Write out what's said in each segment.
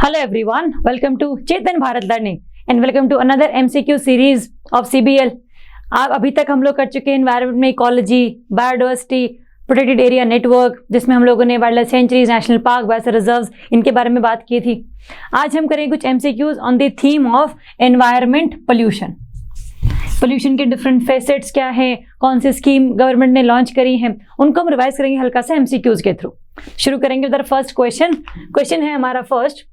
Hello everyone, welcome to Chetan Bharat Learning and welcome to another MCQ series of CBL। आप अभी तक हम लोग कर चुके हैं एनवायरनमेंट में ecology, biodiversity, protected area network, जिसमें हम लोगों ने wild life sanctuaries, national park, biosphere reserves, इनके बारे में बात की थी। आज हम करेंगे कुछ MCQs on the theme of environment pollution. Pollution के डिफरेंट फेसेट्स क्या हैं, कौन सी स्कीम गवर्नमेंट ने लॉन्च करी है, उनको हम रिवाइज करेंगे हल्का सा MCQs के थ्रू। शुरू करेंगे विद द फर्स्ट क्वेश्चन है हमारा first.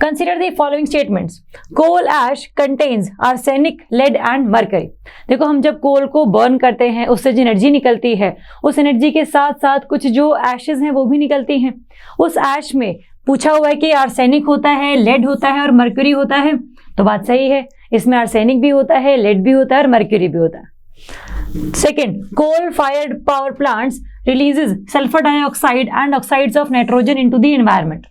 Consider the following statements. Coal ash contains arsenic, lead and mercury। देखो, हम जब कोल को बर्न करते हैं उससे जो एनर्जी निकलती है, उस एनर्जी के साथ साथ कुछ जो एशेज हैं वो भी निकलती हैं। उस एश में पूछा हुआ है कि आर्सेनिक होता है, लेड होता है और मर्क्यूरी होता है। तो बात सही है, इसमें आर्सेनिक भी होता है, लेड भी होता है और मर्क्यूरी भी होता है। Second, coal fired power plants releases sulphur dioxide and oxides of nitrogen into the environment.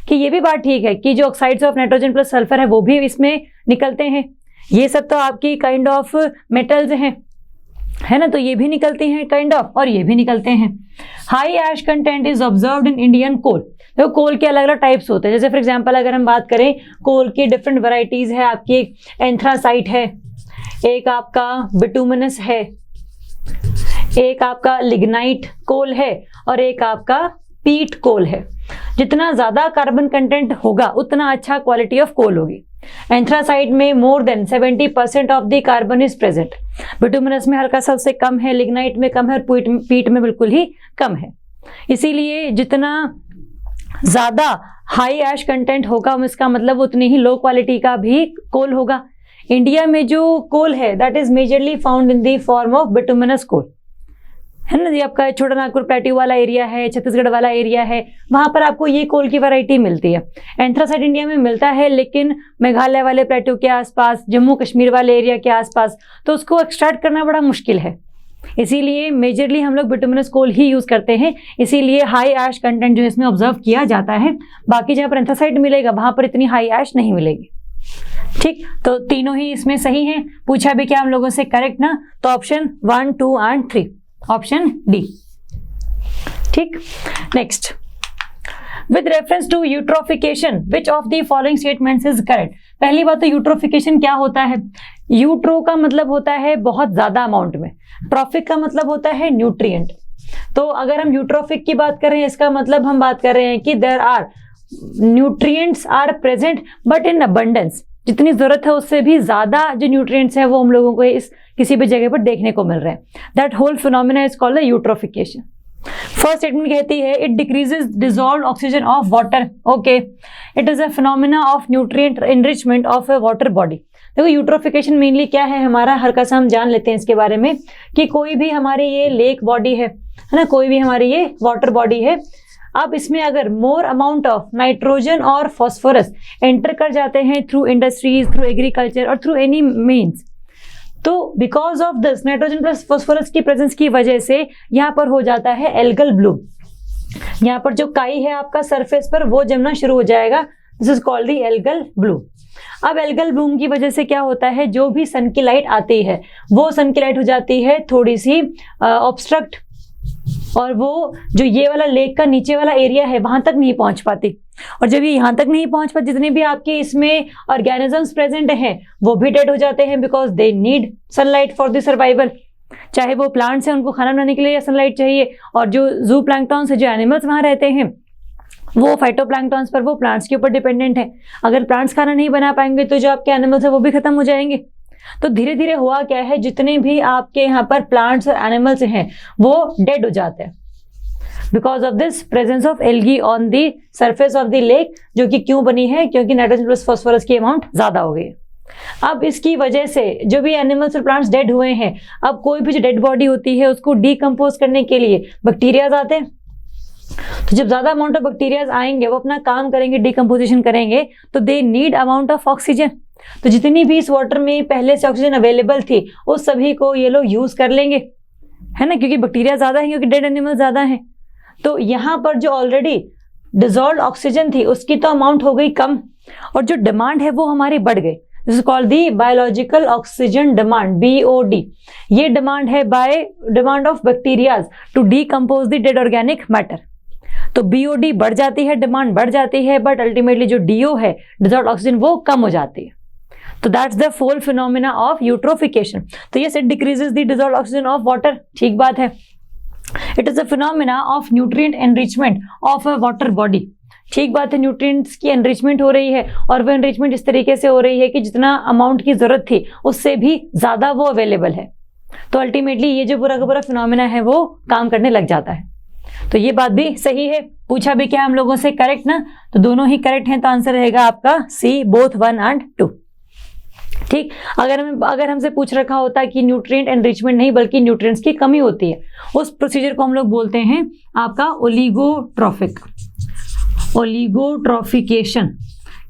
कि ये भी बात ठीक है कि जो oxides of nitrogen plus sulphur है वो भी इसमें निकलते हैं। ये सब तो आपकी काइंड ऑफ मेटल्स हैं, है ना, तो ये भी निकलते हैं काइंड ऑफ, और ये भी निकलते हैं। High ash content is observed in Indian coal. तो कोल के अलग अलग टाइप्स होते हैं। जैसे फॉर एग्जांपल अगर हम बात करें, कोल की डिफरेंट वैरायटीज है। आपकी एक एंथ्रासाइट है, एक आपका बिटुमिनस है, एक आपका लिग्नाइट कोल है और एक आपका पीट कोल है। जितना ज्यादा कार्बन कंटेंट होगा उतना अच्छा क्वालिटी ऑफ कोल होगी। एंथ्रासाइट में more than 70% of the carbon is present. Bituminous में हल्का सा उससे कम है, लिग्नाइट में कम है और पीट में बिल्कुल ही कम है। इसीलिए जितना ज्यादा हाई ऐश कंटेंट होगा इसका मतलब उतनी ही लो क्वालिटी का भी कोल होगा। इंडिया में जो कोल है that is majorly found in the form of bituminous coal, है ना। ये आपका छोटा नागपुर प्लेट्यू वाला एरिया है, छत्तीसगढ़ वाला एरिया है, वहां पर आपको ये कोल की वैरायटी मिलती है। एंथ्रासाइट इंडिया में मिलता है लेकिन मेघालय वाले प्लेट्यू के आसपास, जम्मू कश्मीर वाले एरिया के आसपास, तो उसको एक्सट्रैक्ट करना बड़ा मुश्किल है। इसीलिए मेजरली हम लोग बिटुमिनस कोल ही यूज करते हैं। इसीलिए हाई ऐश कंटेंट जो इसमें ऑब्जर्व किया जाता है। बाकी जहाँ पर एंथ्रासाइट मिलेगा वहां पर इतनी हाई ऐश नहीं मिलेगी। ठीक, तो तीनों ही इसमें सही हैं। पूछा भी क्या हम लोगों से, करेक्ट ना, तो ऑप्शन 1, 2 एंड 3, ऑप्शन डी। ठीक, next, with reference to eutrophication which of the following statements is correct. पहली बात तो यूट्रोफिकेशन क्या होता है। यूट्रो का मतलब होता है बहुत ज्यादा अमाउंट में, ट्रॉफिक का मतलब होता है न्यूट्रिएंट। तो अगर हम यूट्रोफिक की बात कर रहे हैं, इसका मतलब हम बात कर रहे हैं कि there are nutrients are present but in abundance. जितनी जरूरत है उससे भी ज्यादा जो न्यूट्रिएंट्स हैं वो हम लोगों को इस किसी भी जगह पर देखने को मिल रहे हैं। That whole phenomena is called the eutrophication. First statement कहती है it decreases dissolved oxygen of water. Okay, it is a phenomena of nutrient enrichment of a water body. देखो, यूट्रोफिकेशन मेनली क्या है हमारा, हल्का सा हम जान लेते हैं इसके बारे में कि कोई भी हमारी ये लेक बॉडी है ना, कोई भी हमारी ये वाटर बॉडी है। अब इसमें अगर मोर अमाउंट ऑफ नाइट्रोजन और फॉस्फोरस एंटर कर जाते हैं थ्रू इंडस्ट्रीज, थ्रू एग्रीकल्चर और थ्रू एनी मीन्स, तो because of this nitrogen plus phosphorus की प्रेजेंस की वजह से यहाँ पर हो जाता है एल्गल ब्लूम। यहाँ पर जो काई है आपका सरफेस पर वो जमना शुरू हो जाएगा। This is called the algal Bloom. अब एल्गल ब्लूम की वजह से क्या होता है, जो भी सन की लाइट आती है वो सन की लाइट हो जाती है थोड़ी सी ऑब्स्ट्रक्ट, और वो जो ये वाला लेक का नीचे वाला एरिया है वहां तक नहीं पहुंच पाती। और जब ये यहाँ तक नहीं पहुंच पाती, जितने भी आपके इसमें ऑर्गेनिजम्स प्रेजेंट हैं वो भी डेड हो जाते हैं because they need sunlight for the survival. चाहे वो प्लांट्स हैं, उनको खाना बनाने के लिए सनलाइट चाहिए, और जो जू प्लैंक्टॉन्स है, जो एनिमल्स वहां रहते हैं, वो फाइटोप्लैंक्टॉन्स पर, वो प्लांट्स के ऊपर डिपेंडेंट है। अगर प्लांट्स खाना नहीं बना पाएंगे तो जो आपके एनिमल्स है वो भी खत्म हो जाएंगे। तो धीरे धीरे हुआ क्या है, जितने भी आपके यहाँ पर प्लांट्स और एनिमल्स हैं वो डेड हो जाते हैं because of this presence of algae on the surface of the lake, जो कि क्यों बनी है, क्योंकि नाइट्रोजन प्लस फॉस्फोरस की अमाउंट ज्यादा हो गई है। अब इसकी वजह से जो भी एनिमल्स और प्लांट्स डेड हुए हैं, अब कोई भी जो डेड बॉडी होती है उसको डीकम्पोज करने के लिए बैक्टीरियाज आते हैं। तो जब ज्यादा अमाउंट ऑफ बैक्टीरियाज आएंगे, वो अपना काम करेंगे, डीकम्पोजिशन करेंगे, तो they need amount of oxygen. तो जितनी भी इस वाटर में पहले से ऑक्सीजन अवेलेबल थी उस सभी को ये लोग यूज कर लेंगे, है ना, क्योंकि बैक्टीरिया ज्यादा है, क्योंकि डेड एनिमल ज्यादा है। तो यहाँ पर जो ऑलरेडी डिसॉल्व्ड ऑक्सीजन थी उसकी तो अमाउंट हो गई कम, और जो डिमांड है वो हमारी बढ़ गई। This is called the biological oxygen demand, BOD। ये डिमांड है by demand of bacterias to decompose the dead organic matter. तो BOD बढ़ जाती है, डिमांड बढ़ जाती है, बट अल्टीमेटली जो DO है, डिजॉल्व्ड ऑक्सीजन, वो कम हो जाती है। तो that's the full phenomena of eutrophication. तो yes, it decreases the dissolved oxygen of water, ठीक बात है। It is a phenomena of nutrient enrichment of a water body, ठीक बात है। न्यूट्रिएंट्स की एनरिचमेंट हो रही है, और वो एनरिचमेंट इस तरीके से हो रही है कि जितना अमाउंट की जरूरत थी उससे भी ज्यादा वो अवेलेबल है। तो अल्टीमेटली ये जो पूरा का पूरा फिनोमिना है वो काम करने लग जाता है। तो ये बात भी सही है। पूछा भी क्या हम लोगों से, करेक्ट ना, तो दोनों ही करेक्ट हैं, तो आंसर रहेगा आपका सी, बोथ 1 and 2। ठीक, अगर हमसे पूछ रखा होता कि न्यूट्रिएंट एनरिचमेंट नहीं बल्कि न्यूट्रिएंट्स की कमी होती है, उस प्रोसीजर को हम लोग बोलते हैं आपका ओलिगोट्रॉफिकेशन,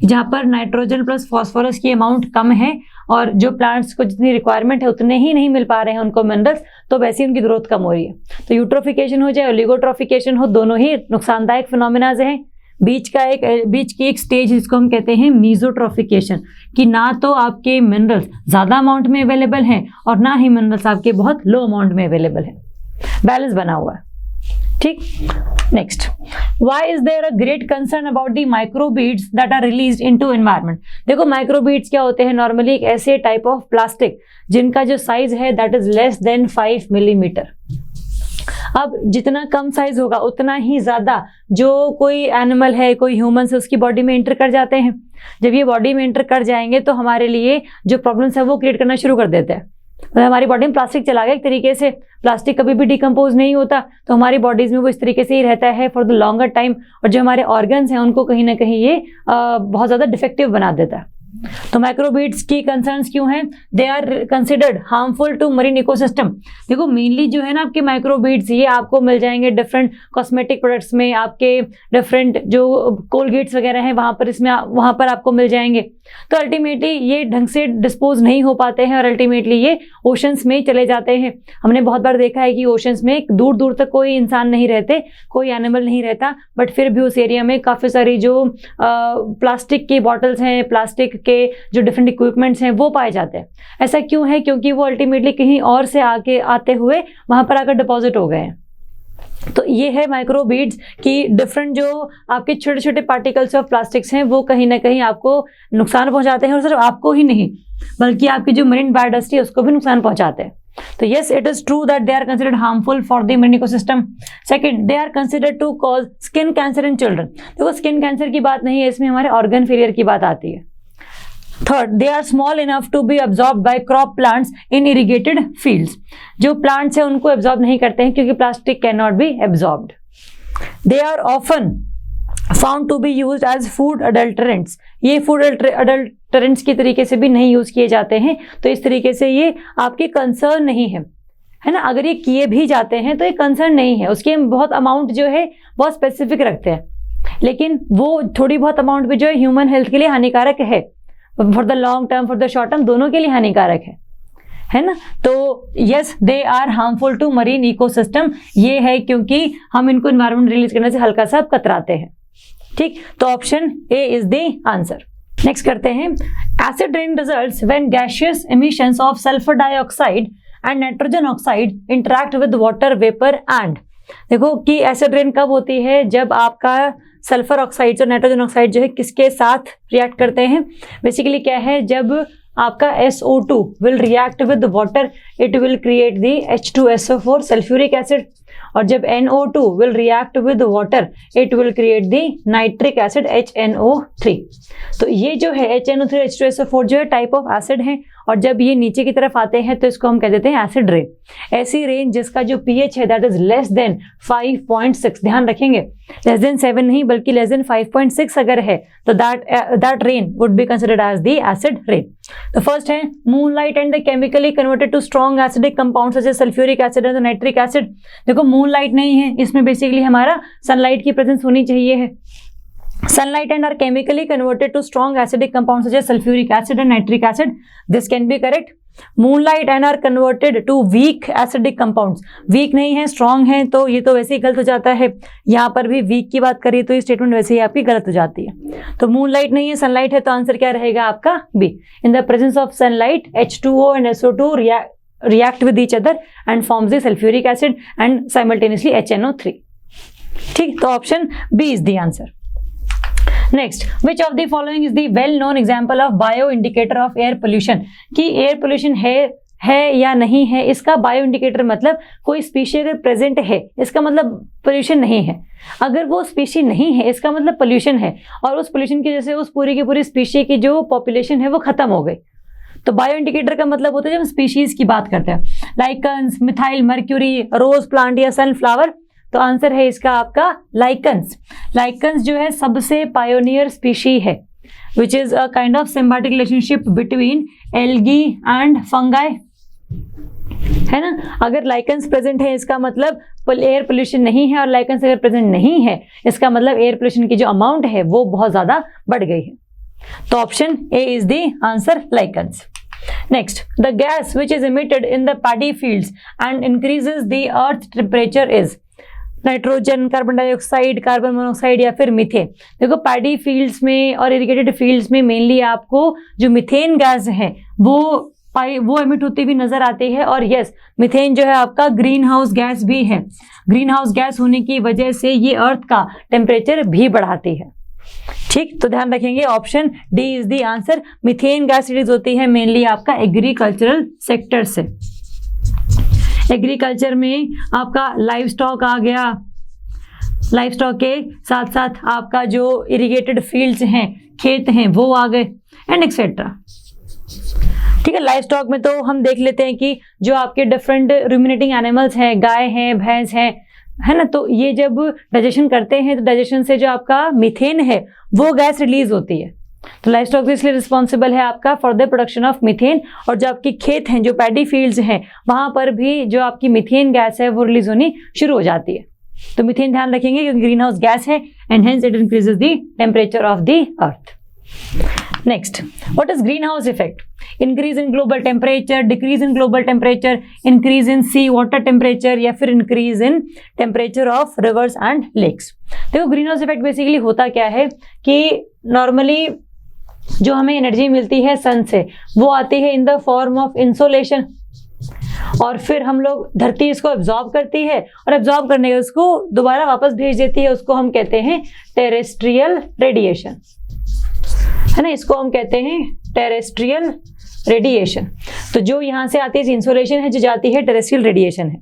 जहां पर नाइट्रोजन प्लस फॉस्फोरस की अमाउंट कम है और जो प्लांट्स को जितनी रिक्वायरमेंट है उतने ही नहीं मिल पा रहे हैं उनको मिनरल्स, तो वैसे उनकी ग्रोथ कम हो रही है। तो यूट्रोफिकेशन हो चाहे ओलिगोट्रॉफिकेशन हो, दोनों ही नुकसानदायक फिनोमिनाज हैं। बीच की एक स्टेज जिसको हम कहते हैं मीजोट्रॉफिकेशन, कि ना तो आपके मिनरल्स ज्यादा अमाउंट में अवेलेबल हैं और ना ही मिनरल्स आपके बहुत लो अमाउंट में अवेलेबल है, बैलेंस बना हुआ है। ठीक, next, why is there a great concern about the microbeads that are released into environment. देखो माइक्रोबीड्स क्या होते हैं, नॉर्मली एक ऐसे टाइप ऑफ प्लास्टिक जिनका जो साइज है that is less than 5 millimetre. अब जितना कम साइज होगा उतना ही ज्यादा जो कोई एनिमल है, कोई ह्यूमन है, उसकी बॉडी में एंटर कर जाते हैं। जब ये बॉडी में एंटर कर जाएंगे तो हमारे लिए जो प्रॉब्लम्स है वो क्रिएट करना शुरू कर देते हैं। मतलब हमारी बॉडी में प्लास्टिक चला गया एक तरीके से, प्लास्टिक कभी भी डिकम्पोज नहीं होता, तो हमारी बॉडीज में वो इस तरीके से ही रहता है फॉर द लॉन्गर टाइम, और जो हमारे ऑर्गन्स हैं उनको कहीं ना कहीं ये बहुत ज्यादा डिफेक्टिव बना देता है। तो माइक्रोबीड्स की कंसर्न्स क्यों हैं? They are considered harmful to marine ecosystem. देखो मेनली जो है ना आपके माइक्रोबीड्स, ये आपको मिल जाएंगे डिफरेंट कॉस्मेटिक प्रोडक्ट्स में, आपके डिफरेंट जो कोलगेट्स वगैरह हैं वहां पर आपको मिल जाएंगे। तो अल्टीमेटली ये ढंग से डिस्पोज नहीं हो पाते हैं और अल्टीमेटली ये ओशंस में चले जाते हैं। हमने बहुत बार देखा है कि ओशंस में दूर दूर तक कोई इंसान नहीं रहते, कोई एनिमल नहीं रहता, बट फिर भी उस एरिया में काफ़ी सारी जो प्लास्टिक की बॉटल्स हैं, प्लास्टिक के जो डिफरेंट इक्विपमेंट्स हैं वो पाए जाते हैं। ऐसा क्यों है? क्योंकि वो अल्टीमेटली कहीं और से आते हुए वहां पर आकर डिपॉजिट हो गए हैं। तो ये है माइक्रोबीड्स की डिफरेंट जो आपके छोटे छोटे पार्टिकल्स ऑफ प्लास्टिक्स हैं वो कहीं ना कहीं आपको नुकसान पहुंचाते हैं, और सिर्फ आपको ही नहीं बल्कि आपकी जो मरीन बायोडाइवर्सिटी है उसको भी नुकसान पहुंचाते हैं। तो yes, it is true that they are considered harmful for the marine ecosystem. Second, they are considered to cause skin cancer in children. देखो स्किन कैंसर की बात नहीं है, इसमें हमारे ऑर्गन फेलियर की बात आती है। Third, they are small enough to be absorb by crop plants in irrigated fields. जो प्लांट्स हैं उनको एब्जॉर्ब नहीं करते हैं क्योंकि plastic can not be absorbed. They are often found to be used as food adulterants. ये food अडल्टरेंट्स की तरीके से भी नहीं यूज किए जाते हैं, तो इस तरीके से ये आपके कंसर्न नहीं है, है ना। अगर ये किए भी जाते हैं तो ये कंसर्न नहीं है, उसकी हम बहुत अमाउंट जो है बहुत स्पेसिफिक रखते हैं, लेकिन वो थोड़ी बहुत अमाउंट भी जो है ह्यूमन हेल्थ के लिए हानिकारक है, for the long term for the short term दोनों के लिए हानिकारक है ना। तो yes, they are harmful to marine ecosystem. ये है क्योंकि हम इनको एनवायरमेंट रिलीज करने से हल्का सा कतराते हैं। ठीक, तो option A is the answer. Next करते हैं, acid rain results when gaseous emissions of sulphur dioxide and nitrogen oxide interact with water vapour and. देखो कि एसिड रेन कब होती है? जब आपका सल्फर ऑक्साइड और नाइट्रोजन ऑक्साइड जो है किसके साथ रिएक्ट करते हैं? बेसिकली क्या है, जब आपका SO2 will react with water it will create the H2SO4 sulphuric acid, और जब NO2 will react with water it will create the nitric acid HNO3। तो ये जो है HNO3 H2SO4 जो है टाइप ऑफ एसिड है, और जब ये नीचे की तरफ आते हैं तो इसको हम कह देते हैं एसिड रेन। ऐसी रेन जिसका जो pH है दैट इज लेस देन 5.6, ध्यान रखेंगे लेस देन 7 नहीं बल्कि लेस देन 5.6 अगर है तो that rain would be considered as the acid rain. तो फर्स्ट है moonlight and the chemically converted to strong acidic compounds such as sulphuric acid and nitric acid. देखो मूनलाइट नहीं है, इसमें बेसिकली हमारा सनलाइट की प्रेजेंस होनी चाहिए है। Sunlight and are chemically converted to strong acidic compounds such as sulfuric acid and nitric acid. This can be correct. Moonlight and are converted to weak acidic compounds. Weak नहीं है, strong है, तो ये तो वैसे ही गलत हो जाता है। यहाँ पर भी weak की बात करिए तो ये स्टेटमेंट वैसे ही आपकी गलत हो जाती है। तो moonlight नहीं है, sunlight है, तो आंसर क्या रहेगा आपका B. In the presence of sunlight, H2O and SO2 react with each other and forms the sulfuric acid and simultaneously HNO3. ठीक, तो option B is the answer. Next, which of the following is the well known example of bio indicator of air pollution, कि air pollution है या नहीं है, इसका bio indicator मतलब कोई स्पीशी अगर प्रेजेंट है इसका मतलब पोल्यूशन नहीं है, अगर वो स्पीशी नहीं है इसका मतलब पोल्यूशन है, और उस पोल्यूशन की वजह से उस पूरी की पूरी स्पीशी की जो पॉपुलेशन है वो खत्म हो गई। तो बायो इंडिकेटर का मतलब होता है जब हम स्पीशीज की बात करते हैं, lichens, methyl mercury, rose plant या सनफ्लावर, तो आंसर है इसका आपका लाइकन्स। लाइकन्स जो है सबसे पायोनियर स्पीशी है, which is a kind of symbiotic relationship between algae and fungi, है ना। अगर लाइकन्स प्रेजेंट है इसका मतलब एयर पोल्यूशन नहीं है, और लाइकन्स अगर प्रेजेंट नहीं है इसका मतलब एयर पोल्यूशन की जो अमाउंट है वो बहुत ज्यादा बढ़ गई है। तो option A is the answer, lichens. Next, the gas which is emitted in the paddy fields and increases the earth temperature is nitrogen, carbon dioxide, carbon monoxide या फिर मीथेन। देखो पैडी फील्ड्स में और इरिगेटेड फील्ड्स में mainly आपको जो methane gas है वो एमिट होती हुई नजर आती है, और यस मीथेन जो है आपका ग्रीन हाउस गैस भी है। ग्रीन हाउस गैस होने की वजह से ये अर्थ का टेम्परेचर भी बढ़ाती है। ठीक, तो ध्यान रखेंगे option D is the answer. Methane gas release होती है मेनली आपका एग्रीकल्चरल सेक्टर से। एग्रीकल्चर में आपका लाइव स्टॉक आ गया, लाइव स्टॉक के साथ साथ आपका जो इरिगेटेड फील्ड्स हैं, खेत हैं, वो आ गए एंड एक्सेट्रा। ठीक है, लाइव स्टॉक में तो हम देख लेते हैं कि जो आपके डिफरेंट रूमिनेटिंग एनिमल्स हैं, गाय हैं, भैंस हैं, है ना, तो ये जब डाइजेशन करते हैं तो डाइजेशन से जो आपका मीथेन है वो गैस रिलीज होती है। तो लाइव स्टॉक इसलिए रिस्पॉन्सिबल है आपका for the production of methane, और जो आपके खेत हैं, जो पैडी फील्ड्स हैं, वहां पर भी जो आपकी मीथेन गैस है वो रिलीज होनी शुरू हो जाती है। तो मीथेन ध्यान रखेंगे क्योंकि ग्रीन हाउस गैस है and hence it increases the temperature of the earth. Next, what is green house effect? Increase in global temperature, decrease in global temperature, increase in sea water temperature या फिर increase in temperature of rivers and lakes. देखो green house effect basically होता क्या है कि normally जो हमें energy मिलती है सन से वो आती है इन द फॉर्म ऑफ इंसोलेशन, और फिर हम लोग धरती इसको एब्जॉर्ब करती है, और एब्जॉर्ब करने के उसको दोबारा वापस भेज देती है, उसको हम कहते हैं टेरेस्ट्रियल रेडिएशन, है ना, इसको हम कहते हैं टेरेस्ट्रियल रेडिएशन। तो जो यहाँ से आती है इंसोलेशन है, जो जाती है टेरेस्ट्रियल रेडिएशन है।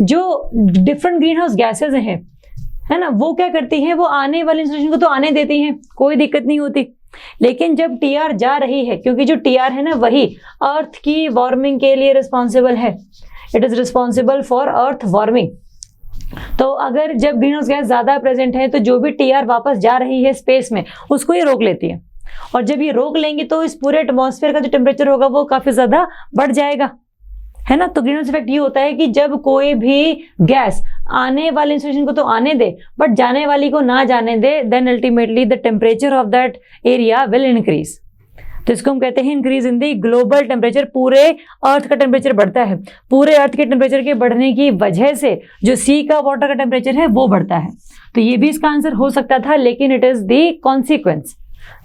जो डिफरेंट ग्रीन हाउस गैसेज हैं, है ना, वो क्या करती हैं, वो आने वाले इंसोलेशन को तो आने देती हैं, कोई दिक्कत नहीं होती, लेकिन जब टीआर जा रही है, क्योंकि जो टीआर है ना वही अर्थ की वार्मिंग के लिए रिस्पॉन्सिबल है, it is responsible for earth warming. तो अगर जब ग्रीन हाउस गैस ज्यादा प्रेजेंट है तो जो भी टीआर वापस जा रही है स्पेस में उसको ये रोक लेती है, और जब ये रोक लेंगी तो इस पूरे एटमॉस्फेयर का जो टेम्परेचर होगा वो काफी ज्यादा बढ़ जाएगा, है ना। तो ग्रीन हाउस इफेक्ट ये होता है कि जब कोई भी गैस आने वाले इंसोलेशन को तो आने दे बट जाने वाली को ना जाने दे, then ultimately the temperature of that area will increase. तो इसको हम कहते हैं increase in the global temperature. पूरे अर्थ का टेम्परेचर बढ़ता है, पूरे अर्थ के टेम्परेचर के बढ़ने की वजह से जो सी का वाटर का टेम्परेचर है वो बढ़ता है। तो ये भी इसका आंसर हो सकता था, लेकिन इट इज द कॉन्सिक्वेंस।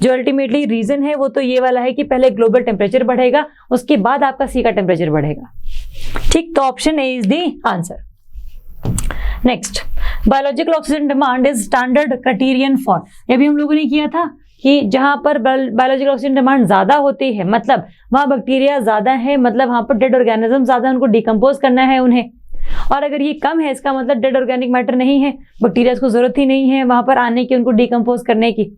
जो अल्टीमेटली रीजन है वो तो ये वाला है कि पहले ग्लोबल टेम्परेचर बढ़ेगा, उसके बाद आपका सी का टेम्परेचर बढ़ेगा। ठीक, तो option A is the answer. Next, biological oxygen demand is standard criterion for. ये भी हम लोगों ने किया था कि जहां पर बायोलॉजिकल ऑक्सीजन डिमांड ज्यादा होती है मतलब वहां बैक्टीरिया ज्यादा है, मतलब वहां पर डेड ऑर्गेनिज्म ज्यादा, उनको डिकम्पोज करना है उन्हें। और अगर ये कम है इसका मतलब डेड ऑर्गेनिक मैटर नहीं है, बैक्टीरिया को जरूरत ही नहीं है वहां पर आने की, उनको डिकम्पोज करने की।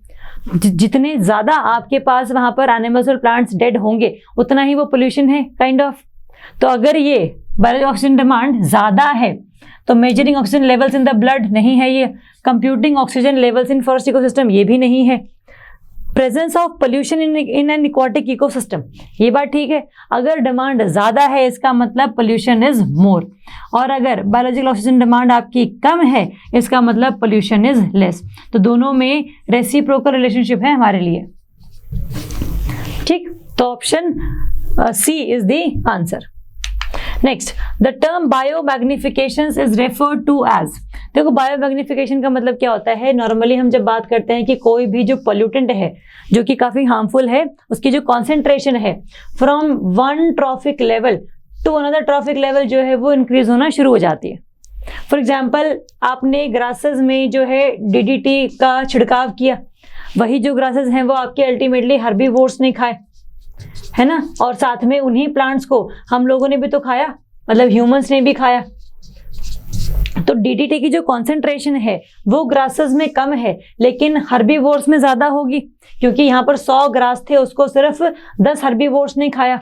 जितने ज्यादा आपके पास वहां पर एनिमल्स और प्लांट्स डेड होंगे उतना ही वो पोल्यूशन है काइंड ऑफ। तो अगर ये बायोलॉजिकल ऑक्सीजन डिमांड ज्यादा है तो measuring oxygen levels in the blood नहीं है ये, computing oxygen levels in forest ecosystem ये भी नहीं है, presence of pollution in an aquatic ecosystem ये बात ठीक है। अगर डिमांड ज्यादा है इसका मतलब पोल्यूशन इज मोर, और अगर बायोलॉजिकल ऑक्सीजन डिमांड आपकी कम है इसका मतलब पोल्यूशन इज लेस। तो दोनों में रेसिप्रोकल रिलेशनशिप है हमारे लिए। ठीक, तो option C is the answer. Next, the term biomagnifications is referred to as. देखो बायोमैग्निफिकेशन का मतलब क्या होता है, नॉर्मली हम जब बात करते हैं कि कोई भी जो पोल्यूटेंट है जो कि काफी हार्मफुल है उसकी जो कॉन्सेंट्रेशन है from one trophic level to another trophic level जो है वो इंक्रीज होना शुरू हो जाती है। फॉर एग्जाम्पल आपने ग्रासेस में जो है DDT का छिड़काव किया, वही जो ग्रासेस हैं वो आपके अल्टीमेटली हर्बीवोर्स ने खाए, है ना, और साथ में उन्हीं प्लांट्स को हम लोगों ने भी तो खाया, मतलब ह्यूमंस ने भी खाया। तो DDT की जो कॉन्सेंट्रेशन है वो ग्रासेस में कम है, लेकिन हर्बीवोर्स में ज्यादा होगी, क्योंकि यहाँ पर 100 ग्रास थे, उसको सिर्फ 10 हर्बीवोर्स ने खाया।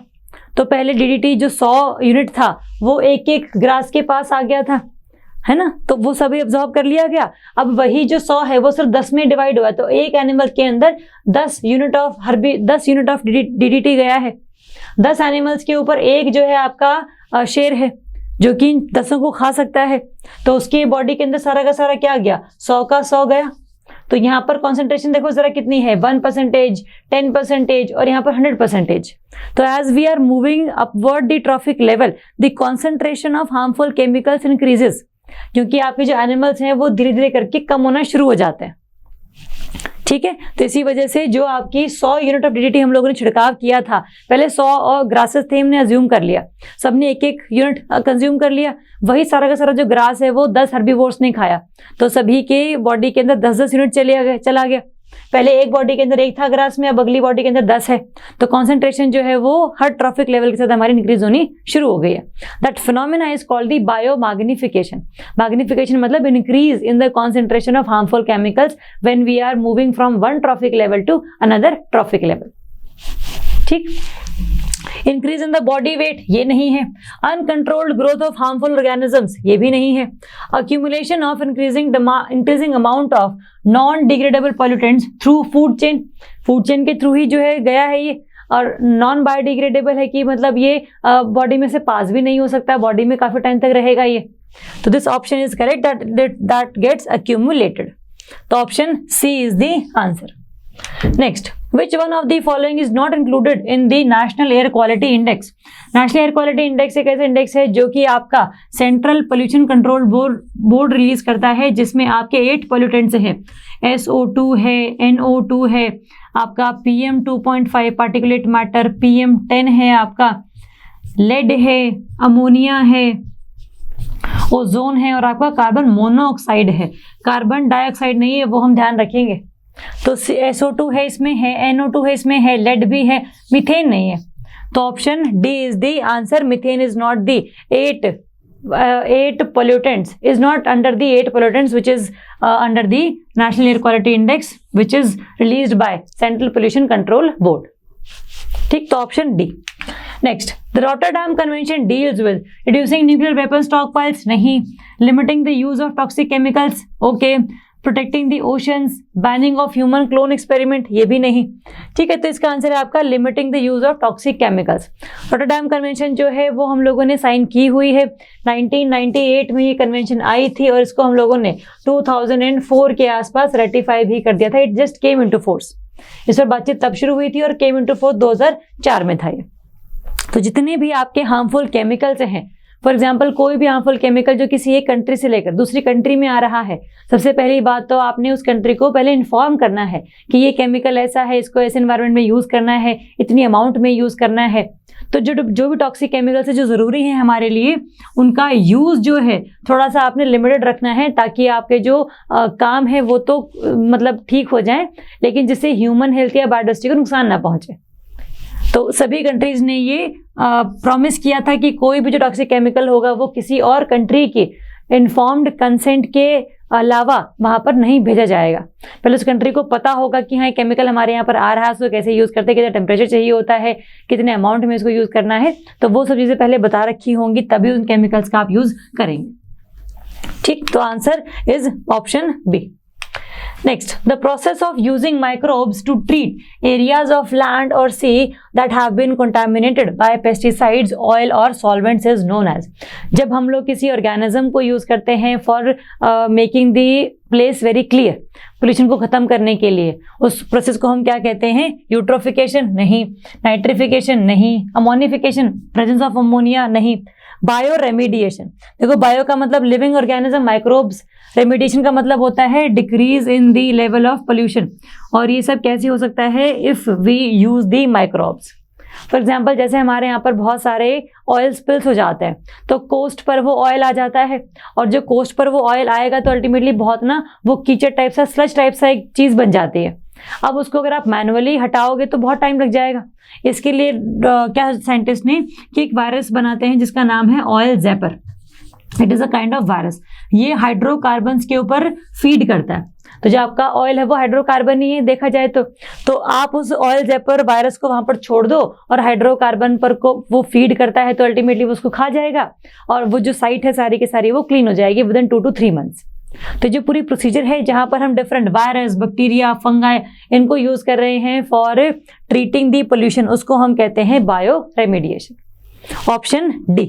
तो पहले DDT जो 100 यूनिट था वो एक एक ग्रास के पास आ गया था, है ना, तो वो सभी ऑब्जॉर्व कर लिया गया। अब वही जो 100 है वो सिर्फ 10 में डिवाइड हुआ, तो एक एनिमल के अंदर 10 यूनिट ऑफ DDT गया है। 10 एनिमल्स के ऊपर एक जो है आपका शेर है जो कि 10 को खा सकता है, तो उसकी बॉडी के अंदर सारा का सारा क्या गया, 100 का 100 गया। तो यहाँ पर कॉन्सेंट्रेशन देखो जरा कितनी है, 1%, 10% और यहाँ पर 100%। तो as we are moving upward the trophic level, the concentration of harmful chemicals increases, क्योंकि आपके जो एनिमल्स हैं वो धीरे धीरे करके कम होना शुरू हो जाते हैं। ठीक है, तो इसी वजह से जो आपकी 100 यूनिट ऑफ DDT हम लोगों ने छिड़काव किया था, पहले 100 और ग्रासेस थे, हमने अज्यूम कर लिया, सबने एक एक यूनिट कंज्यूम कर लिया, वही सारा का सारा जो ग्रास है वो 10 हर्बीवोर्स ने खाया, तो सभी के बॉडी के अंदर 10-10 यूनिट चला गया। पहले एक बॉडी के अंदर एक था ग्रास में, अब अगली बॉडी के अंदर 10 है, तो कॉन्सेंट्रेशन जो है वो हर ट्रॉफिक लेवल के साथ हमारी इंक्रीज होनी शुरू हो गई है। That phenomena is called the biomagnification. Magnification मतलब increase in the concentration of harmful chemicals when we are moving from one trophic level to another trophic level. ठीक, increase in the body weight, ये नहीं है। Uncontrolled growth of harmful organisms, ये भी नहीं है। Accumulation of increasing amount of non degradable pollutants through food chain, food chain के through ही जो है गया है ये, और नॉन बायोडिग्रेडेबल है कि मतलब ये बॉडी में से पास भी नहीं हो सकता, बॉडी में काफी टाइम तक रहेगा ये। तो this option is correct, that gets accumulated. तो option C is the answer. Next, which one of the following is not included in the National Air Quality Index? National Air Quality Index एक ऐसा index है जो कि आपका central pollution control board release करता है, जिसमें आपके 8 पोल्यूटेंट्स हैं, SO2 है, NO2 है, आपका PM2.5 पार्टिकुलेट मैटर, PM10 है, आपका लेड है, अमोनिया है, ओजोन है, और आपका कार्बन मोनोऑक्साइड है। कार्बन डाइऑक्साइड नहीं है, वो हम ध्यान रखेंगे। तो SO2 है इसमें, है NO2 है इसमें, है लेड भी है, मीथेन नहीं है। तो option D is the answer. Methane is not the 8 pollutants, is not under the 8 pollutants which is under the National Air Quality Index which is released by Central Pollution Control Board. ठीक, तो option D. Next, the Rotterdam convention deals with reducing nuclear weapon stockpiles, नहीं। Limiting the use of toxic chemicals, okay. Protecting the oceans, banning of human clone experiment, ये भी नहीं। ठीक है, तो इसका आंसर है आपका limiting the use of toxic chemicals. Rotterdam convention जो है वो हम लोगों ने साइन की हुई है, 1998 में ये कन्वेंशन आई थी, और इसको हम लोगों ने 2004 के आसपास रेटिफाई भी कर दिया था। It just came into force, इस पर बातचीत तब शुरू हुई थी और केम इनटू फोर्स 2004 में था ये। तो जितने भी आपके हार्मफुल केमिकल्स हैं, फॉर एग्जाम्पल कोई भी हार्मफुल केमिकल जो किसी एक कंट्री से लेकर दूसरी कंट्री में आ रहा है, सबसे पहली बात तो आपने उस कंट्री को पहले इन्फॉर्म करना है कि ये केमिकल ऐसा है, इसको ऐसे एनवायरनमेंट में यूज करना है, इतनी अमाउंट में यूज करना है। तो जो भी टॉक्सिक केमिकल्स है जो ज़रूरी है हमारे लिए, उनका यूज़ जो है थोड़ा सा आपने लिमिटेड रखना है, ताकि आपके जो काम है वो तो मतलब ठीक हो जाए, लेकिन जिससे ह्यूमन हेल्थ या बायोडाइवर्सिटी को नुकसान ना पहुंचे। तो सभी कंट्रीज ने ये प्रॉमिस किया था कि कोई भी जो टॉक्सिक केमिकल होगा वो किसी और कंट्री के इन्फॉर्म्ड कंसेंट के अलावा वहाँ पर नहीं भेजा जाएगा। पहले उस कंट्री को पता होगा कि हाँ ये केमिकल हमारे यहाँ पर आ रहा है, उसको कैसे यूज़ करते हैं, कितना टेम्परेचर चाहिए होता है, कितने अमाउंट में इसको यूज़ करना है, तो वो सब चीज़ें पहले बता रखी होंगी, तभी उन केमिकल्स का आप यूज़ करेंगे। ठीक, तो answer is option B. Next, the process of using microbes to treat areas of land or sea that have been contaminated by pesticides, oil or solvents is known as। जब हम लोग किसी organism को use करते हैं for making the place very clear, pollution को खत्म करने के लिए, उस प्रोसेस को हम क्या कहते हैं? यूट्रोफिकेशन नहीं, नाइट्रिफिकेशन नहीं, अमोनिफिकेशन, प्रेजेंस ऑफ अमोनिया नहीं, बायो रेमिडिएशन। देखो बायो का मतलब लिविंग ऑर्गेनिज्म, माइक्रोब्स, रेमिडिएशन का मतलब होता है decrease in the level of pollution. और ये सब कैसे हो सकता है? If we use the microbes. For example जैसे हमारे यहाँ पर बहुत सारे ऑयल स्पिल्स हो जाते हैं, तो कोस्ट पर वो ऑयल आ जाता है, और जो कोस्ट पर वो ऑयल आएगा तो अल्टीमेटली बहुत ना वो कीचड़ टाइप सा, स्लज टाइप सा एक चीज़ बन जाती है। अब उसको अगर आप मैनुअली हटाओगे तो बहुत टाइम लग जाएगा। इसके लिए क्या साइंटिस्ट ने कि एक वायरस बनाते हैं जिसका नाम है oil zapper. It is a kind of virus. ये हाइड्रोकार्बन्स के ऊपर फीड करता है। तो जो आपका ऑयल है वो हाइड्रोकार्बन ही है देखा जाए तो आप उस ऑयल ज़ैपर वायरस को वहां पर छोड़ दो और हाइड्रोकार्बन पर को वो फीड करता है, तो अल्टीमेटली वो उसको खा जाएगा और वो जो साइट है सारी की सारी वो क्लीन हो जाएगी विद इन 2 to 3 months। तो जो पूरी प्रोसीजर है जहां पर हम डिफरेंट वायरस, बैक्टीरिया, फंगाई इनको यूज कर रहे हैं फॉर ट्रीटिंग दी पोल्यूशन, उसको हम कहते हैं बायो रेमेडिएशन। Option D.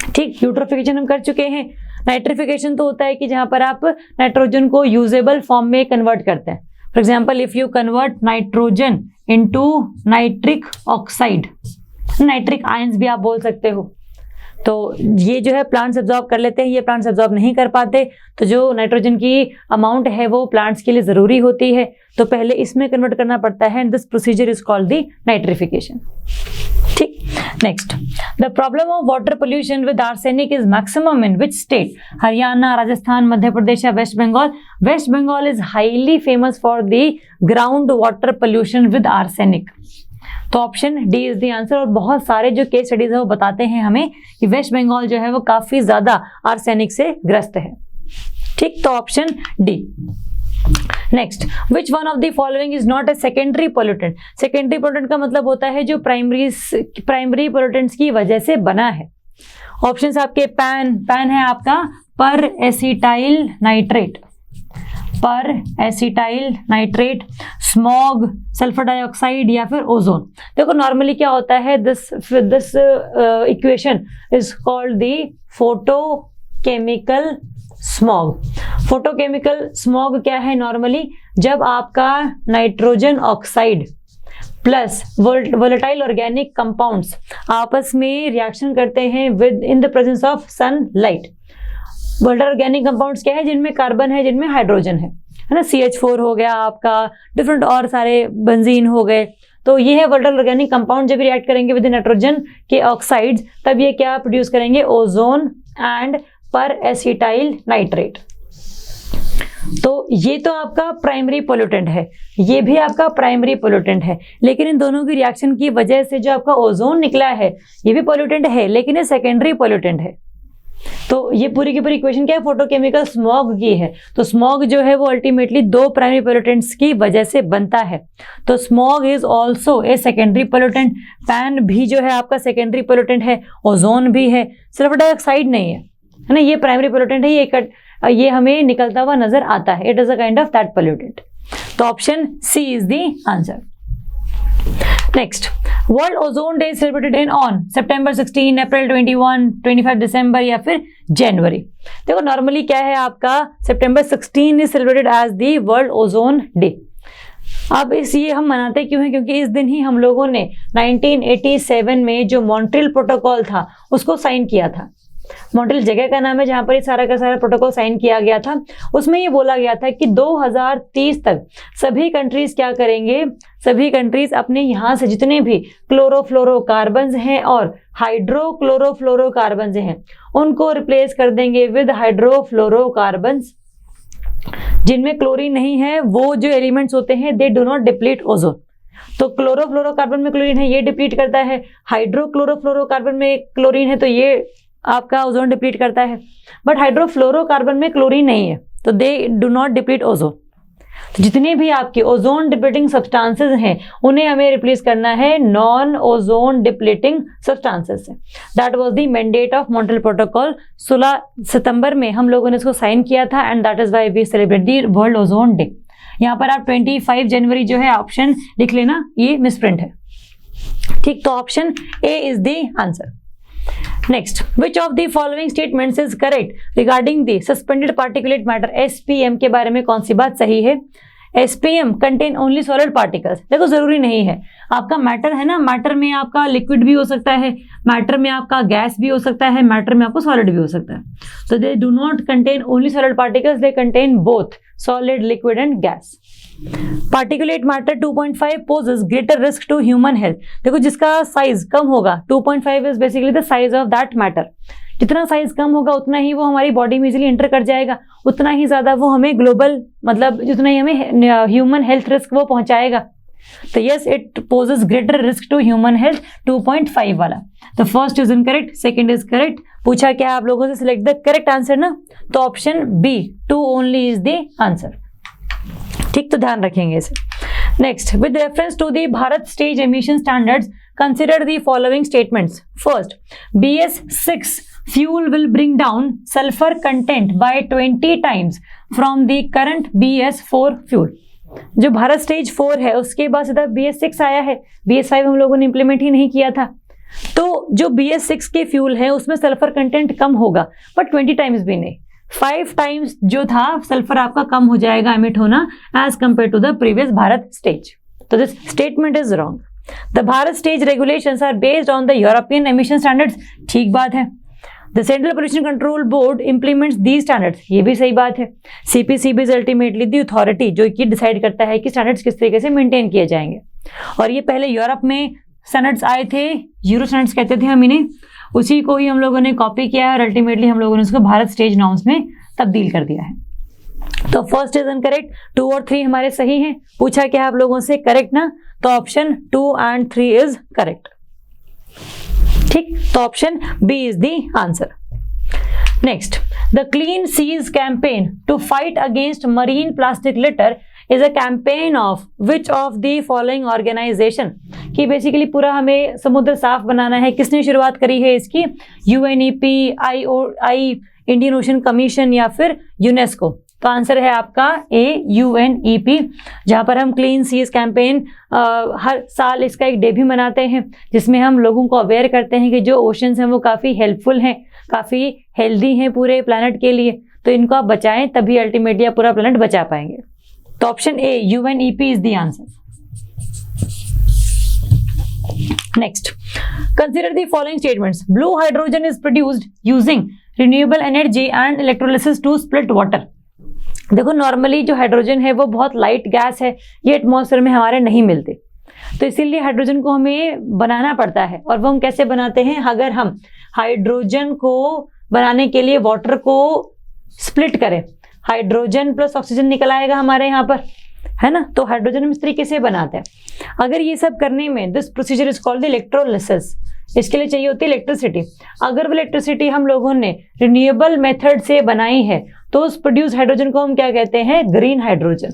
ठीक, यूट्रोफिकेशन हम कर चुके हैं। नाइट्रिफिकेशन तो होता है कि जहां पर आप नाइट्रोजन को यूजेबल फॉर्म में कन्वर्ट करते हैं। For example if you convert nitrogen into nitric oxide, nitric ions भी आप बोल सकते हो, तो ये जो है प्लांट्स एब्जॉर्ब कर लेते हैं, ये प्लांट्स एब्जॉर्ब नहीं कर पाते। तो जो नाइट्रोजन की अमाउंट है वो प्लांट्स के लिए ज़रूरी होती है, तो पहले इसमें कन्वर्ट करना पड़ता है and this procedure is called the nitrification. ठीक, next, the problem of water pollution with arsenic is maximum in which state? Haryana, Rajasthan, Madhya Pradesh या West Bengal? West Bengal is highly famous for the ground water pollution with arsenic. तो option D is the answer. और बहुत सारे जो case studies है वो बताते हैं हमें कि वेस्ट बंगाल जो है वो काफी ज्यादा आर्सेनिक से ग्रस्त है। ठीक, तो option D. Next, which one of the following is not a secondary pollutant? Secondary pollutant का मतलब होता है जो प्राइमरी पोल्यूटेंट्स की वजह से बना है। ऑप्शंस आपके पैन है आपका पर एसिटाइल नाइट्रेट, पर acetyl nitrate, smog, sulphur dioxide या फिर ओजोन। देखो नॉर्मली क्या होता है, this equation is called the photochemical smog. Photochemical smog क्या है? नॉर्मली जब आपका nitrogen oxide plus volatile organic compounds आपस में रिएक्शन करते हैं with in the presence of sunlight. Volatile organic compounds क्या है? जिनमें कार्बन है, जिनमें हाइड्रोजन है ना, CH4 हो गया आपका, डिफरेंट और सारे बेंजीन हो गए। तो ये है वोलेटाइल ऑर्गेनिक कंपाउंड। जब रिएक्ट करेंगे विद नाइट्रोजन के ऑक्साइड्स तब ये क्या प्रोड्यूस करेंगे? ओजोन एंड पर एसिटाइल नाइट्रेट। तो ये तो आपका प्राइमरी पोल्यूटेंट है, ये भी आपका प्राइमरी पोल्यूटेंट है, लेकिन इन दोनों की रिएक्शन की वजह से जो आपका ओजोन निकला है ये भी पोल्यूटेंट है, लेकिन ये सेकेंडरी पोल्यूटेंट है। तो ये पूरी की पूरी इक्वेशन क्या है? फोटोकेमिकल स्मॉग की है। तो स्मॉग जो है वो अल्टीमेटली 2 प्राइमरी पोल्यूटेंट्स की वजह से बनता है। तो smog is also a secondary pollutant. Pan भी जो है आपका सेकेंडरी पोल्यूटेंट है, ओजोन भी है, सल्फर डाइऑक्साइड नहीं है ना, ये प्राइमरी पोल्यूटेंट है, ये हमें निकलता हुआ नजर आता है। It is a kind of that pollutant. तो option C is the answer. Next, world ozone day celebrated in on September 16, April 21, 25 December या फिर जनवरी? देखो नॉर्मली क्या है आपका, September 16 is celebrated as the world ozone day. अब ये हम मनाते क्यों हैं? क्योंकि इस दिन ही हम लोगों ने 1987 में जो मॉन्ट्रियल प्रोटोकॉल था उसको साइन किया था। मॉन्ट्रियल जगह का नाम है जहां पर ये सारा का सारा प्रोटोकॉल साइन किया गया था। उसमें ये बोला गया था कि 2030 तक सभी कंट्रीज क्या करेंगे, सभी कंट्रीज अपने यहाँ से जितने भी क्लोरोफ्लोरोकार्बन्स हैं और हाइड्रोक्लोरोफ्लोरोकार्बन्स हैं उनको रिप्लेस कर देंगे विद हाइड्रोफ्लोरोकार्बन्स। जिनमें क्लोरीन नहीं है वो जो एलिमेंट्स होते हैं दे डू नॉट डिप्लीट ओजोन। तो क्लोरोफ्लोरोकार्बन में क्लोरीन है, ये डिप्लीट करता है। हाइड्रोक्लोरोफ्लोरोकार्बन में क्लोरीन है तो ये आपका ओजोन डिप्लीट करता है। बट हाइड्रोफ्लोरोकार्बन में क्लोरीन नहीं है तो they do not deplete ozone. तो जितने भी आपके ओजोन डिप्लीटिंग सब्सटेंसेस हैं उन्हें हमें रिप्लेस करना है नॉन ओजोन डिप्लीटिंग सब्सटेंसेस से। That was the mandate of Montreal protocol. 16 सितंबर में हम लोगों ने इसको साइन किया था and that is why we celebrate the world ozone day. यहाँ पर आप 25 जनवरी जो है ऑप्शन लिख लेना, ये मिसप्रिंट है। ठीक, तो option A is the answer. Next, which of the following statements is correct regarding the suspended particulate matter? SPM के बारे में कौन सी बात सही है? SPM contain only solid particles. देखो जरूरी नहीं है, आपका मैटर है ना, मैटर में आपका लिक्विड भी हो सकता है, मैटर में आपका गैस भी हो सकता है, मैटर में आपको सॉलिड भी हो सकता है। तो they do not contain only solid particles, they contain both solid, liquid and gas. Particulate matter 2.5 poses greater risk to human health. देखो जिसका साइज कम होगा 2.5 is basically the size of that matter. जितना साइज कम होगा उतना ही वो हमारी बॉडी में इजीली एंटर कर जाएगा, उतना ही ज्यादा वो हमें ग्लोबल मतलब जितना ही हमें ह्यूमन हेल्थ रिस्क वो पहुंचाएगा। तो yes it poses greater risk to human health 2.5 वाला। तो first is incorrect, second is correct. पूछा क्या आप लोगों से, सिलेक्ट द करेक्ट आंसर ना, तो option B 2 only is the answer. ठीक, तो ध्यान रखेंगे इसे। Next, with reference to the Bharat stage emission standards consider the following statements. First, BS6 fuel will bring down sulfur content by 20 times from the current BS4 fuel। जो Bharat stage 4 है उसके बाद सीधा BS6 आया है, BS5 हम लोगों ने इंप्लीमेंट ही नहीं किया था। तो जो BS6 के फ्यूल है उसमें सल्फर कंटेंट कम होगा, बट 20 टाइम्स भी नहीं, 5 टाइम्स जो था सल्फर आपका कम हो जाएगा एमिट होना as compare to the previous Bharat stage. तो this statement is wrong. The Bharat stage regulations are based on the European emission standards, ठीक बात है। The central pollution control board implements these standards, ये भी सही बात है। CPCB is ultimately the authority जो कि डिसाइड करता है कि स्टैंडर्ड्स किस तरीके से मेंटेन किए जाएंगे। और ये पहले यूरोप में स्टैंडर्ड्स आए थे, यूरो स्टैंडर्ड्स कहते थे हम इन्हें, उसी को ही हम लोगों ने कॉपी किया है और अल्टीमेटली हम लोगों ने उसको भारत स्टेज नॉर्म्स में तब्दील कर दिया है। तो फर्स्ट इज इनकरेक्ट, 2 और 3 हमारे सही हैं। पूछा क्या आप लोगों से, करेक्ट ना, तो ऑप्शन 2 एंड 3 इज करेक्ट। ठीक, तो option B is the answer. Next, the clean seas campaign to fight against marine plastic litter is a campaign of which of the following organisation. कि बेसिकली पूरा हमें समुद्र साफ बनाना है, किसने शुरुआत करी है इसकी, UNEP, IOI, Indian ocean commission या फिर यूनेस्को। तो आंसर है आपका A, UNEP, जहाँ पर हम क्लीन सीज कैंपेन हर साल इसका एक डे भी मनाते हैं, जिसमें हम लोगों को अवेयर करते हैं कि जो ओशंस हैं वो काफ़ी हेल्पफुल हैं, काफ़ी हेल्दी हैं पूरे प्लैनेट के लिए, तो इनको आप बचाएं तभी अल्टीमेटली आप पूरा प्लैनेट बचा पाएंगे। तो option A, UNEP is the answer. Next, consider the following statements. Blue hydrogen is produced using renewable energy and electrolysis to split water. देखो नॉर्मली जो हाइड्रोजन है वो बहुत लाइट गैस है, ये एटमॉस्फेयर में हमारे नहीं मिलते, तो इसीलिए हाइड्रोजन को हमें बनाना पड़ता है। और वो हम कैसे बनाते हैं, अगर हम हाइड्रोजन को बनाने के लिए वाटर को स्प्लिट करें, हाइड्रोजन प्लस ऑक्सीजन निकल आएगा हमारे यहाँ पर, है ना। तो हाइड्रोजन हम इस तरीके से बनाते हैं। अगर ये सब करने में this procedure is called the electrolysis, इसके लिए चाहिए होती है इलेक्ट्रिसिटी। अगर वो इलेक्ट्रिसिटी हम लोगों ने रिन्यूएबल मेथड से बनाई है तो उस प्रोड्यूस हाइड्रोजन को हम क्या कहते हैं, ग्रीन हाइड्रोजन।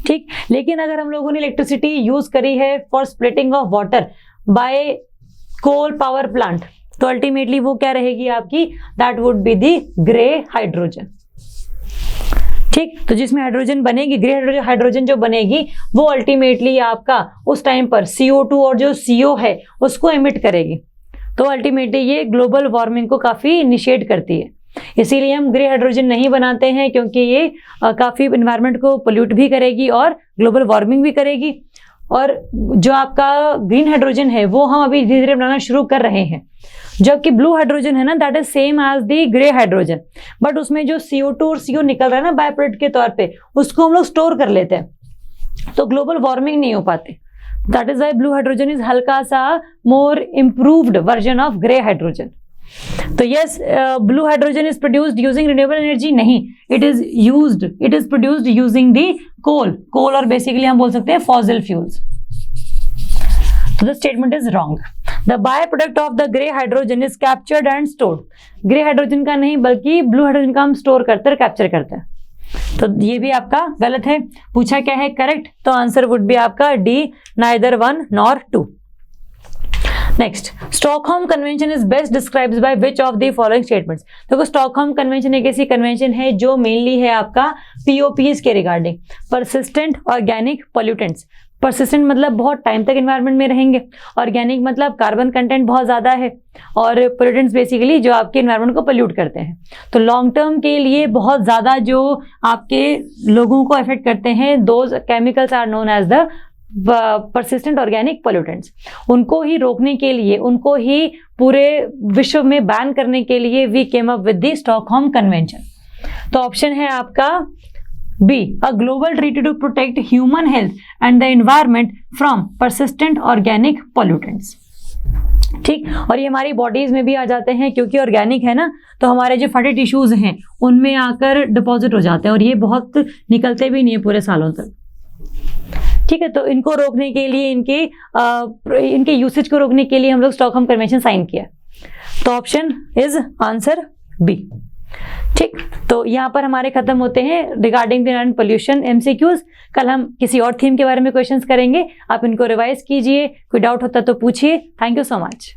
ठीक, लेकिन अगर हम लोगों ने इलेक्ट्रिसिटी यूज करी है for splitting of water by coal power plant, तो अल्टीमेटली वो क्या रहेगी आपकी, that would be the grey hydrogen. ठीक, तो जिसमें हाइड्रोजन बनेगी, ग्रे हाइड्रोजन जो बनेगी वो अल्टीमेटली आपका उस टाइम पर CO2 और जो CO है उसको एमिट करेगी, तो अल्टीमेटली ये ग्लोबल वार्मिंग को काफी इनिशिएट करती है। इसीलिए हम ग्रे हाइड्रोजन नहीं बनाते हैं, क्योंकि ये काफी एनवायरनमेंट को पोल्यूट भी करेगी और ग्लोबल वार्मिंग भी करेगी। और जो आपका ग्रीन हाइड्रोजन है वो हम अभी धीरे धीरे बनाना शुरू कर रहे हैं, जबकि ब्लू हाइड्रोजन है ना, that is same as the grey hydrogen, but उसमें जो CO2 और CO निकल रहा है ना बाय प्रोडक्ट के तौर पे, उसको हम लोग स्टोर कर लेते हैं, तो ग्लोबल वार्मिंग नहीं हो पाती। That is why blue hydrogen is हल्का सा more improved version of grey hydrogen. तो yes, blue hydrogen is produced using renewable energy, नहीं, it is produced using the coal और बेसिकली हम बोल सकते हैं फॉसिल फ्यूल्स। तो the statement is wrong. The by product of the grey hydrogen is captured and stored. Grey hydrogen का नहीं बल्कि ब्लू हाइड्रोजन का हम स्टोर करते हैं, कैप्चर करते हैं, तो ये भी आपका गलत है। पूछा क्या है, करेक्ट, तो आंसर वुड बी आपका D, neither 1 nor 2। Next, Stockholm convention is best described by which of the following statements. देखो स्टॉकहोम कन्वेंशन एक ऐसी कन्वेंशन है जो मेनली है आपका POPs के regarding, persistent organic pollutants. Persistent मतलब बहुत टाइम तक एनवायरनमेंट में रहेंगे, ऑर्गेनिक मतलब कार्बन कंटेंट बहुत ज़्यादा है, और पोल्यूटेंट्स बेसिकली जो आपके एनवायरनमेंट को पोल्यूट करते हैं। तो लॉन्ग टर्म के लिए बहुत ज़्यादा जो आपके लोगों को अफेक्ट करते हैं, those chemicals are known as the persistent organic pollutants. उनको ही रोकने के लिए, उनको ही पूरे विश्व में बैन करने के लिए we came up with the Stockholm convention. तो ऑप्शन है आपका B, a global treaty to protect human health and the environment from persistent organic pollutants. ठीक, और ये हमारी बॉडीज में भी आ जाते हैं क्योंकि ऑर्गेनिक है ना, तो हमारे जो फटे टिश्यूज हैं उनमें आकर डिपॉजिट हो जाते हैं और ये बहुत निकलते भी नहीं है पूरे सालों तक। ठीक है, तो इनको रोकने के लिए, इनके यूसेज को रोकने के लिए हम लोग स्टॉकहोम कन्वेंशन साइन किया। तो ऑप्शन इज आंसर बी। ठीक, तो यहाँ पर हमारे खत्म होते हैं regarding the environment pollution MCQs. कल हम किसी और थीम के बारे में क्वेश्चंस करेंगे, आप इनको रिवाइज कीजिए, कोई डाउट होता तो पूछिए। Thank you so much.